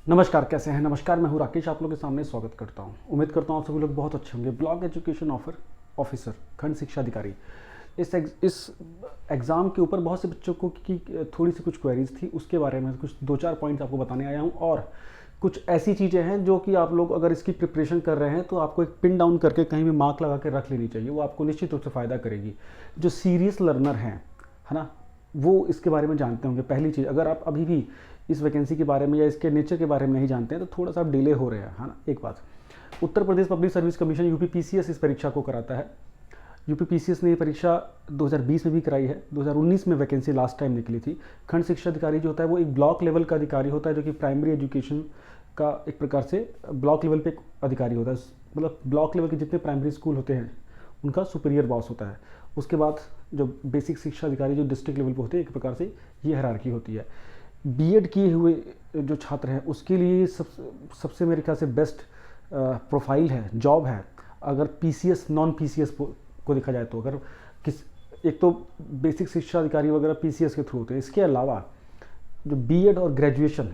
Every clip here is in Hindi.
नमस्कार, कैसे हैं? नमस्कार, मैं हूं राकेश, आप लोगों के सामने स्वागत करता हूं। उम्मीद करता हूं आप सभी लोग बहुत अच्छे होंगे। ब्लॉक एजुकेशन ऑफिसर खंड शिक्षा अधिकारी, इस एग्ज़ाम के ऊपर बहुत से बच्चों को की थोड़ी सी कुछ क्वेरीज थी, उसके बारे में कुछ दो चार पॉइंट्स आपको बताने आया हूं। और कुछ ऐसी चीज़ें हैं जो कि आप लोग अगर इसकी प्रिपरेशन कर रहे हैं तो आपको एक पिन डाउन करके कहीं भी मार्क लगा के रख लेनी चाहिए। वो आपको निश्चित रूप से फ़ायदा करेगी। जो सीरियस लर्नर हैं, है ना, वो इसके बारे में जानते होंगे। पहली चीज़, अगर आप अभी भी इस वैकेंसी के बारे में या इसके नेचर के बारे में नहीं जानते हैं तो थोड़ा सा डिले हो रहे हैं, है ना। एक बात, Uttar Pradesh public service commission UPPCS इस परीक्षा को कराता है। यूपीपीसीएस ने ये परीक्षा 2020 में भी कराई है। 2019 में वैकेंसी लास्ट टाइम निकली थी। खंड शिक्षा अधिकारी जो होता है वो एक ब्लॉक लेवल का अधिकारी होता है, जो कि प्राइमरी एजुकेशन का एक प्रकार से ब्लॉक लेवल पे एक अधिकारी होता है। मतलब ब्लॉक लेवल के जितने प्राइमरी स्कूल होते हैं उनका सुपीरियर बॉस होता है। उसके बाद जो बेसिक शिक्षा अधिकारी जो डिस्ट्रिक्ट लेवल पे होते हैं, एक प्रकार से ये हायरार्की होती है। बीएड किए हुए जो छात्र हैं उसके लिए सबसे मेरे ख्याल से बेस्ट प्रोफाइल है, जॉब है। अगर पीसीएस नॉन पीसीएस को देखा जाए तो, अगर किस एक तो बेसिक शिक्षा अधिकारी वगैरह पीसीएस के थ्रू होते हैं, इसके अलावा जो बीएड और ग्रेजुएशन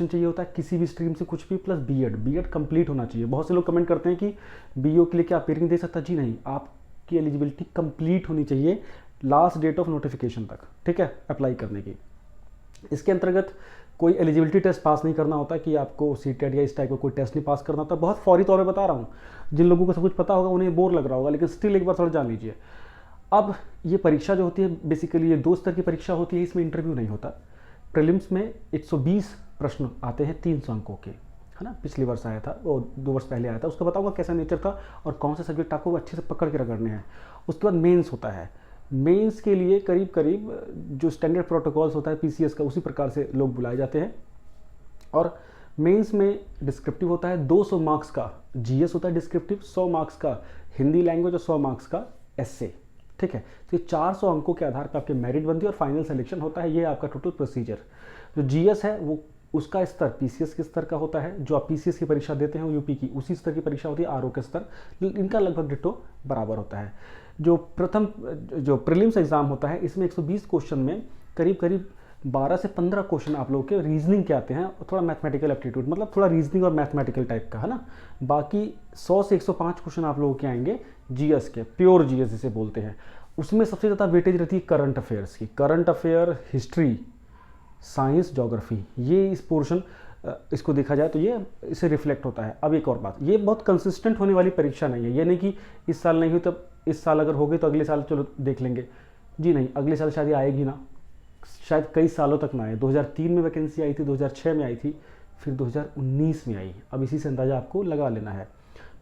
चाहिए होता है किसी भी स्ट्रीम से, कुछ भी, प्लस बीएड कंप्लीट होना चाहिए। बहुत से लोग कमेंट करते हैं कि बीओ के लिए क्या अपेयरिंग दे सकता है। जी नहीं, आपकी एलिजिबिलिटी कंप्लीट होनी चाहिए लास्ट डेट ऑफ नोटिफिकेशन तक, ठीक है, अप्लाई करने की। इसके अंतर्गत कोई एलिजिबिलिटी टेस्ट पास नहीं करना होता कि आपको सीटेट या इस टाइप का कोई टेस्ट नहीं पास करना होता। बहुत फौरी तौर पे बता रहा हूँ, जिन लोगों को सब कुछ पता होगा उन्हें बोर लग रहा होगा, लेकिन स्टिल एक बार थोड़ा जान लीजिए। अब ये परीक्षा जो होती है बेसिकली ये 2 स्तर की परीक्षा होती है। इसमें इंटरव्यू नहीं होता। प्रीलिम्स में 120 प्रश्न आते हैं 300 अंकों के, है ना। पिछले वर्ष आया था, वो 2 वर्ष पहले आया था। उसका बताऊंगा कैसा नेचर था और कौन से सब्जेक्ट आपको अच्छे से पकड़ के रगड़ने हैं। उसके बाद मेंस होता है। मेंस के लिए करीब करीब जो स्टैंडर्ड प्रोटोकॉल्स होता है पीसीएस का, उसी प्रकार से लोग बुलाए जाते हैं। और मेंस में डिस्क्रिप्टिव होता है, 200 मार्क्स का जीएस होता है डिस्क्रिप्टिव, 100 मार्क्स का हिंदी लैंग्वेज और 100 मार्क्स का एसए, ठीक है। तो ये 400 अंकों के आधार पर आपके मेरिट बनती है और फाइनल सिलेक्शन होता है। ये आपका टोटल प्रोसीजर। जो जीएस है वो उसका स्तर पीसीएस के स्तर का होता है। जो आप पीसीएस की परीक्षा देते हैं वो यूपी की उसी स्तर की परीक्षा होती है, आरओ के स्तर, इनका लगभग डिट्टो बराबर होता है। जो प्रीलिम्स एग्जाम होता है इसमें 120 क्वेश्चन में करीब करीब 12 से 15 क्वेश्चन आप लोगों के रीजनिंग के आते हैं और थोड़ा मैथमेटिकल एप्टीट्यूड, मतलब थोड़ा रीजनिंग और मैथमेटिकल टाइप का, है ना। बाकी 100 से 105 क्वेश्चन आप लोगों के आएंगे जीएस के, प्योर जीएस जिसे बोलते हैं। उसमें सबसे ज़्यादा वेटेज रहती है करंट अफेयर्स की। Current affair, history, science, geography, ये इस पोर्शन इसको देखा जाए तो ये इसे रिफ्लेक्ट होता है। अब एक और बात, ये बहुत कंसिस्टेंट होने वाली परीक्षा नहीं है। ये नहीं कि इस साल नहीं हुई तो इस साल अगर हो गई तो अगले साल चलो देख लेंगे। जी नहीं, अगले साल शायद ये आएगी ना, शायद कई सालों तक ना आए। 2003 में वैकेंसी आई थी, 2006 में आई थी, फिर 2019 में आई। अब इसी से अंदाज़ा आपको लगा लेना है।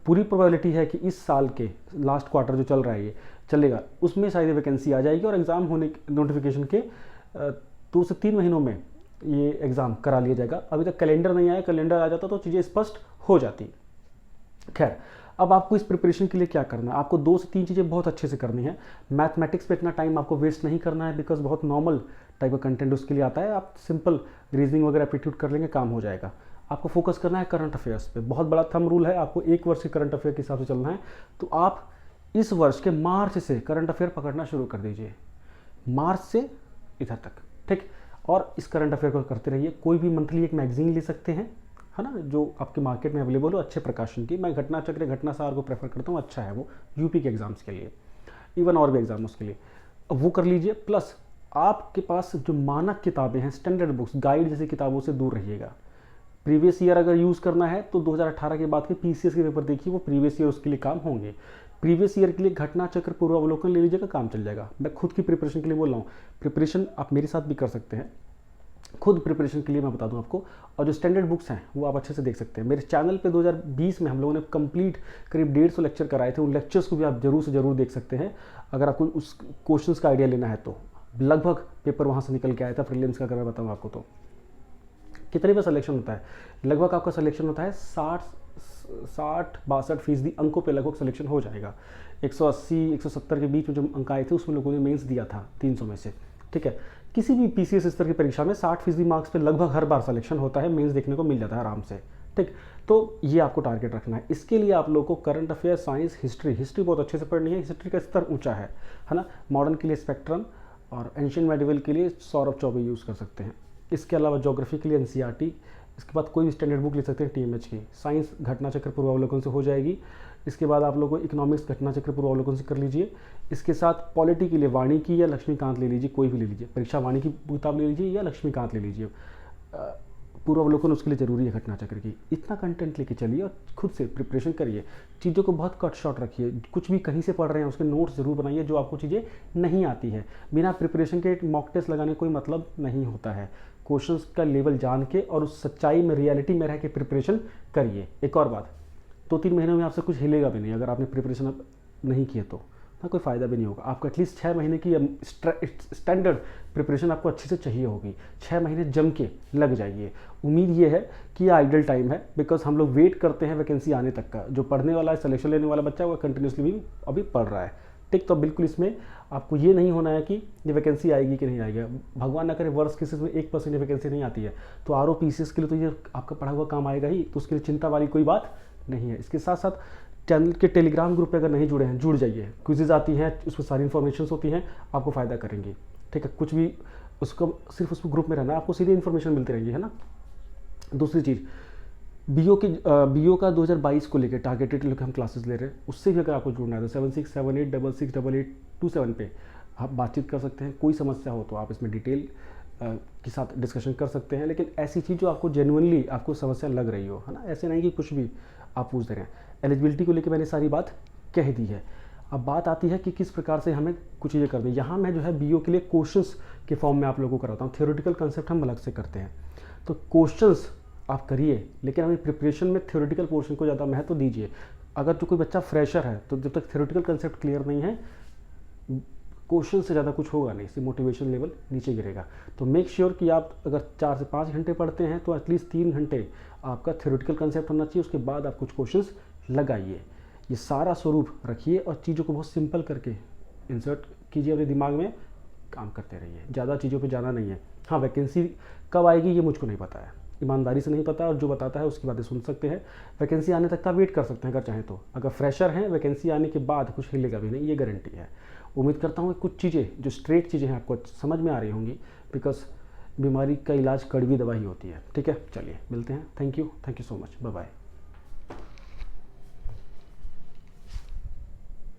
पूरी प्रोबेबिलिटी है कि इस साल के लास्ट क्वार्टर जो चल रहा है ये चलेगा, उसमें शायद वैकेंसी आ जाएगी और एग्ज़ाम होने नोटिफिकेशन के 2 से 3 महीनों में ये एग्ज़ाम करा लिया जाएगा। अभी तक कैलेंडर नहीं आया, कैलेंडर आ जाता तो चीज़ें स्पष्ट हो जाती। खैर, अब आपको इस प्रिपरेशन के लिए क्या करना है, आपको 2 से 3 चीज़ें बहुत अच्छे से करनी है। मैथमेटिक्स पे इतना टाइम आपको वेस्ट नहीं करना है, बिकॉज बहुत नॉर्मल टाइप का कंटेंट उसके लिए आता है। आप सिंपल रीजनिंग वगैरह एप्टीट्यूड कर लेंगे, काम हो जाएगा। आपको फोकस करना है करंट अफेयर्स पे। बहुत बड़ा थंब रूल है, आपको 1 वर्ष के करंट अफेयर के हिसाब से चलना है। तो आप इस वर्ष के मार्च से करंट अफेयर पकड़ना शुरू कर दीजिए, मार्च से इधर तक, ठीक। और इस करंट अफेयर को करते रहिए। कोई भी मंथली एक मैगजीन ले सकते हैं, है ना, जो आपके मार्केट में अवेलेबल हो, अच्छे प्रकाशन की। मैं घटना चक्र, घटनासार को प्रेफर करता हूँ, अच्छा है वो यूपी के एग्जाम्स के लिए, इवन और भी एग्जाम्स के लिए। वो कर लीजिए। प्लस आपके पास जो मानक किताबें हैं, स्टैंडर्ड बुक्स, गाइड जैसी किताबों से दूर रहिएगा। प्रीवियस ईयर अगर यूज़ करना है तो 2018 के बाद के पीसीएस के पेपर देखिए, वो प्रीवियस ईयर उसके लिए काम होंगे। प्रीवियस ईयर के लिए घटना चक्र, पूर्वावलोकन ले लीजिएगा, काम चल जाएगा। मैं खुद की प्रिपरेशन के लिए बोल रहा हूँ, प्रिपरेशन आप मेरे साथ भी कर सकते हैं। खुद प्रिपरेशन के लिए मैं बता दूं आपको, और जो स्टैंडर्ड बुक्स हैं वो आप अच्छे से देख सकते हैं। मेरे चैनल पे 2020 में हम लोगों ने कंप्लीट करीब 150 लेक्चर कराए थे। उन लेक्चर्स को भी आप जरूर से जरूर देख सकते हैं अगर आपको उस क्वेश्चंस का आइडिया लेना है तो। लगभग पेपर वहाँ से निकल के आया था प्रीलिम्स का, अगर मैं बताऊँ आपको तो। कितने पर सिलेक्शन होता है? लगभग आपका सिलेक्शन होता है 60-62% अंकों पे लगभग सिलेक्शन हो जाएगा। 180-170 के बीच में जो अंक आए थे उसमें लोगों ने मेंस दिया था 300 में से, ठीक है। किसी भी पीसीएस स्तर की परीक्षा में 60% मार्क्स पे लगभग हर बार सिलेक्शन होता है, मेंस देखने को मिल जाता है आराम से, ठीक। तो ये आपको टारगेट रखना है। इसके लिए आप लोगों को करंट अफेयर, साइंस, हिस्ट्री बहुत अच्छे से पढ़नी है। हिस्ट्री का स्तर ऊंचा है ना। मॉडर्न के लिए स्पेक्ट्रम और एंशियंट मेडिवल के लिए सौरभ चौबे यूज़ कर सकते हैं। इसके अलावा ज्योग्राफी के लिए एनसीईआरटी, इसके बाद कोई भी स्टैंडर्ड बुक ले सकते हैं टीएमएच की। साइंस घटना चक्र पूर्वावलोकन से हो जाएगी। इसके बाद आप लोगों को इकोनॉमिक्स घटना चक्र पूर्वावलोकन से कर लीजिए। इसके साथ पॉलिटी के लिए वाणी की या लक्ष्मीकांत ले लीजिए, कोई भी ले लीजिए, परीक्षा वाणी की किताब ले लीजिए या लक्ष्मीकांत ले लीजिए। पूर्वावलोकन उसके लिए ज़रूरी है घटना चक्र की। इतना कंटेंट लेके चलिए और खुद से प्रिपरेशन करिए। चीज़ों को बहुत कट शॉर्ट रखिए। कुछ भी कहीं से पढ़ रहे हैं उसके नोट्स ज़रूर बनाइए जो आपको चीज़ें नहीं आती है। बिना प्रिपरेशन के मॉक टेस्ट लगाने कोई मतलब नहीं होता है। क्वेश्चंस का लेवल जान के और उस सच्चाई में, रियलिटी में रह के प्रिपरेशन करिए। एक और बात, 2-3 महीनों में आपसे कुछ हिलेगा भी नहीं अगर आपने प्रिपरेशन अब नहीं किए तो ना, कोई फ़ायदा भी नहीं होगा। आपको एटलीस्ट 6 महीने की स्टैंडर्ड प्रिपरेशन आपको अच्छे से चाहिए होगी। 6 महीने जम के लग जाइए। उम्मीद ये है कि ये आइडल टाइम है, बिकॉज हम लोग वेट करते हैं वैकेंसी आने तक का। जो पढ़ने वाला है, सिलेक्शन लेने वाला बच्चा, वो कंटिन्यूसली भी अभी पढ़ रहा है, ठीक। तो बिल्कुल इसमें आपको ये नहीं होना है कि ये वैकेंसी आएगी कि नहीं आएगी। भगवान ना करे वर्ष केसेस में 1% वैकेंसी नहीं आती है तो ROPCS के लिए तो ये आपका पढ़ा हुआ काम आएगा ही, तो उसके लिए चिंता वाली कोई बात नहीं है। इसके साथ साथ चैनल के टेलीग्राम ग्रुप पे अगर नहीं जुड़े हैं, जुड़ जाइए। क्विज़ेज आती हैं, उसमें सारी इन्फॉर्मेशन होती हैं, आपको फ़ायदा करेंगी, ठीक है। कुछ भी उसको सिर्फ उस ग्रुप में रहना है, आपको सीधी इन्फॉर्मेशन मिलती रहेगी, है ना। दूसरी चीज़, BO का 2022 को लेकर टारगेटेड हम क्लासेस ले रहे हैं, उससे भी अगर आपको जुड़ना है तो 7678668827 पे आप बातचीत कर सकते हैं। कोई समस्या हो तो आप इसमें डिटेल के साथ डिस्कशन कर सकते हैं, लेकिन ऐसी चीज़ जो आपको जेन्युइनली आपको समस्या लग रही हो, है ना। ऐसे नहीं कि कुछ भी आप पूछ दे रहे हैं। एलिजिबिलिटी को लेकर मैंने सारी बात कह दी है। अब बात आती है कि किस प्रकार से हमें कुछ चीज़ें करनी है। यहाँ मैं जो है BO के लिए क्वेश्चंस के फॉर्म में आप लोगों को कराता हूँ। थ्योरेटिकल कंसेप्ट हम अलग से करते हैं, तो क्वेश्चंस आप करिए, लेकिन हमें प्रिपरेशन में थ्योरेटिकल पोर्शन को ज़्यादा महत्व दीजिए। अगर जो कोई बच्चा फ्रेशर है तो जब तक थ्योरेटिकल कंसेप्ट क्लियर नहीं है, क्वेश्चन से ज़्यादा कुछ होगा नहीं, इससे मोटिवेशन लेवल नीचे गिरेगा। तो मेक श्योर कि आप अगर 4 से 5 घंटे पढ़ते हैं तो एटलीस्ट 3 घंटे आपका थ्योरेटिकल कंसेप्ट होना चाहिए। उसके बाद आप कुछ क्वेश्चंस लगाइए। ये सारा स्वरूप रखिए और चीज़ों को बहुत सिंपल करके इंसर्ट कीजिए अपने दिमाग में, काम करते रहिए। ज़्यादा चीज़ों पे जाना नहीं है। हाँ, वैकेंसी कब आएगी ये मुझको नहीं पता है, ईमानदारी से नहीं पता, और जो बताता है उसकी बातें सुन सकते हैं। वैकेंसी आने तक का वेट कर सकते हैं अगर चाहें तो। अगर फ्रेशर हैं, वैकेंसी आने के बाद कुछ हिलेगा भी नहीं, ये गारंटी है। उम्मीद करता हूँ कुछ चीज़ें जो स्ट्रेट चीज़ें हैं आपको समझ में आ रही होंगी, बिकॉज बीमारी का इलाज कड़वी दवा ही होती है, ठीक है। चलिए मिलते हैं। Thank you so much, bye bye.